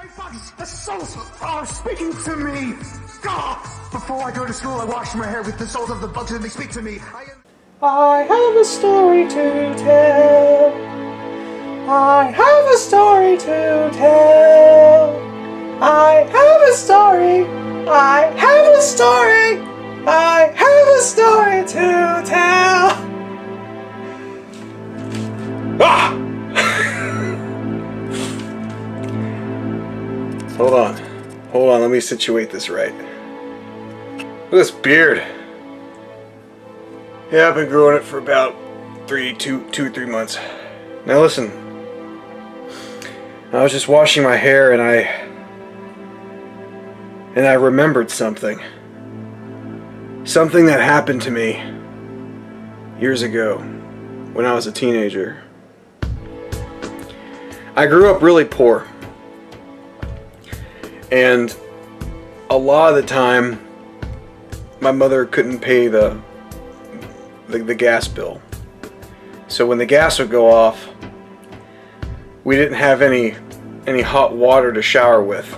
The souls are speaking to me! God! Before I go to school, I wash my hair with the souls of the bugs and they speak to me. I have a story to tell. I have a story to tell. I have a story. I have a story. I have a story to tell. Ah! Hold on, let me situate this right. Look at this beard. Yeah, I've been growing it for about 3 or 3 months. Now listen, I was just washing my hair and I remembered something. Something that happened to me years ago when I was a teenager. I grew up really poor. And a lot of the time, my mother couldn't pay the gas bill. So when the gas would go off, we didn't have any hot water to shower with.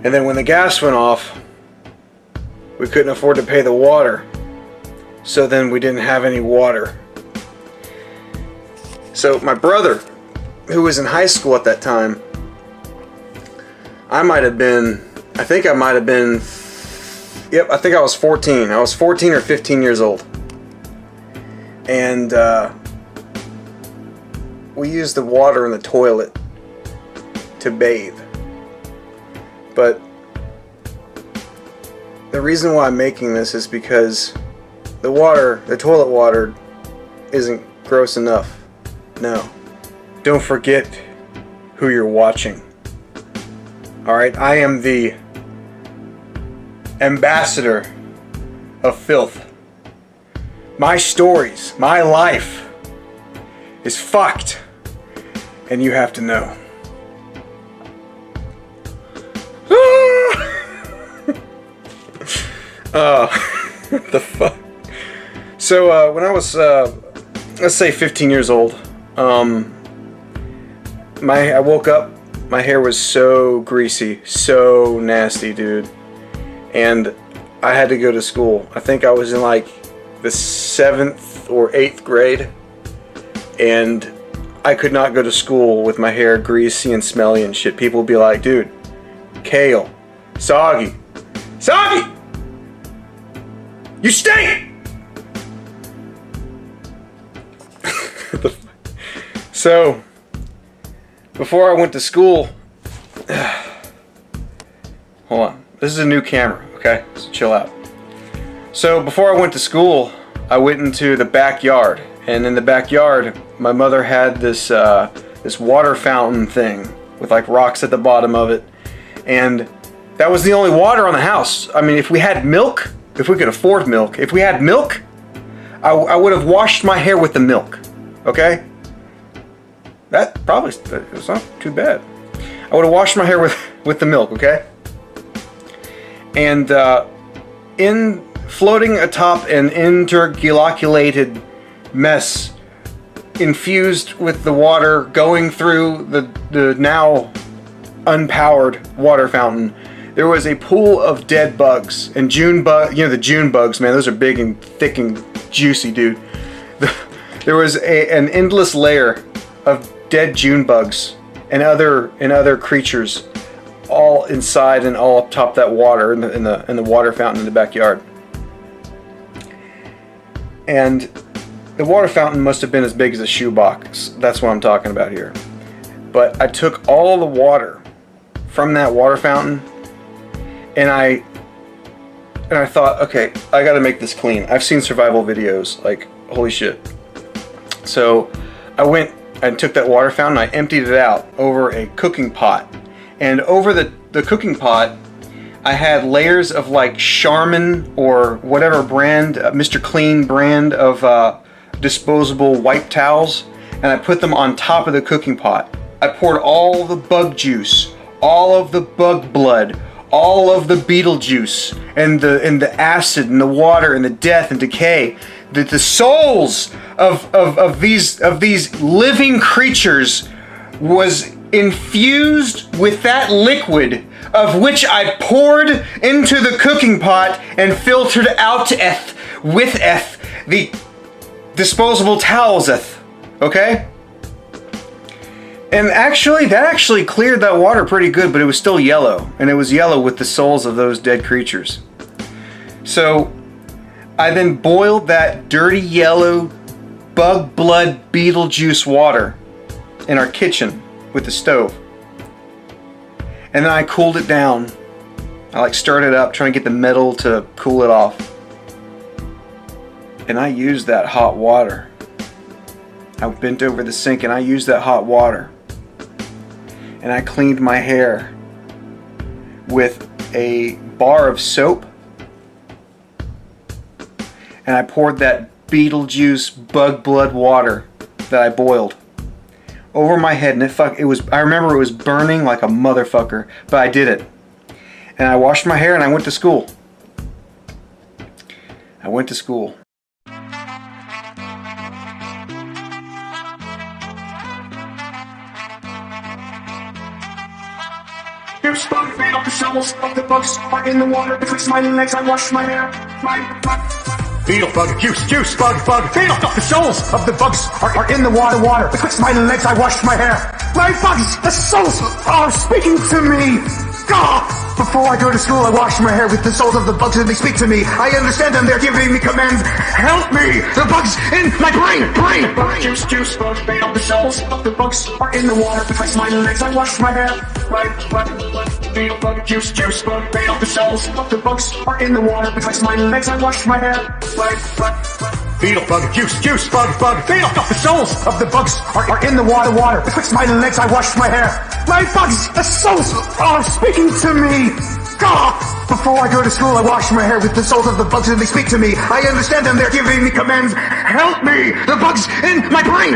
And then when the gas went off, we couldn't afford to pay the water. So then we didn't have any water. So my brother, who was in high school at that time, I think I was 14. I was 14 or 15 years old. And we used the water in the toilet to bathe. But the reason why I'm making this is because the toilet water isn't gross enough. No. Don't forget who you're watching. Alright, I am the ambassador of filth. My stories, my life is fucked, and you have to know. What the fuck? So, when I was, let's say 15 years old, I woke up. My hair was so greasy, so nasty, dude. And I had to go to school. I think I was in like the 7th or 8th grade. And I could not go to school with my hair greasy and smelly and shit. People would be like, dude, Kale, Soggy, you stink! So, before I went to school, hold on, this is a new camera, okay, so chill out. So before I went to school, I went into the backyard, and in the backyard, my mother had this water fountain thing with like rocks at the bottom of it, and that was the only water on the house. I mean, if we had milk, if we could afford milk, if we had milk, I would have washed my hair with the milk, okay? That probably, it's not too bad. I would have washed my hair with the milk, okay? And in floating atop an intergalaculated mess infused with the water going through the now unpowered water fountain, there was a pool of dead bugs. And June bug, you know the June bugs, man, those are big and thick and juicy, dude. There was an endless layer of dead June bugs and other creatures, all inside and all up top that water in the water fountain in the backyard. And the water fountain must have been as big as a shoebox. That's what I'm talking about here. But I took all the water from that water fountain, and I thought, okay, I got to make this clean. I've seen survival videos, like holy shit. So I went and took that water fountain, I emptied it out over a cooking pot. And over the cooking pot, I had layers of like Charmin or whatever brand, Mr. Clean brand of disposable wipe towels, and I put them on top of the cooking pot. I poured all the bug juice, all of the bug blood, all of the beetle juice, and the acid and the water and the death and decay, the souls of these living creatures was infused with that liquid of which I poured into the cooking pot and filtered out with the disposable towels, okay? And actually, that actually cleared that water pretty good, but it was still yellow, and it was yellow with the souls of those dead creatures. So I then boiled that dirty yellow bug blood Beetlejuice water in our kitchen with the stove. And then I cooled it down. I stirred it up, trying to get the metal to cool it off. And I used that hot water. I bent over the sink and I used that hot water. And I cleaned my hair with a bar of soap. And I poured that Beetlejuice bug blood water that I boiled over my head, and I remember it was burning like a motherfucker, but I did it. And I washed my hair and I went to school. I went to school. You spun feet off the shovels of the bugs are in the water betwixt my legs. I wash my hair. Beetle bug, juice bug, feet off the souls of the bugs are in the water betwixt my legs. I wash my hair. My bugs, the souls are speaking to me. God! Before I go to school, I wash my hair with the souls of the bugs and they speak to me. I understand them, they're giving me commands. Help me! The bugs in my brain! Juice bug, feet off the souls of the bugs are in the water betwixt my legs. I wash my hair. Beetle bug, juice bug, feet off the souls of the bugs are in the water betwixt my legs. I wash my hair. Beetle bug, juice bug, feet off the souls of the bugs are in the water betwixt my legs. I wash my hair. My bugs, the souls are speaking to me. God! Before I go to school, I wash my hair with the souls of the bugs and they speak to me. I understand them, they're giving me commands. Help me! The bugs in my brain!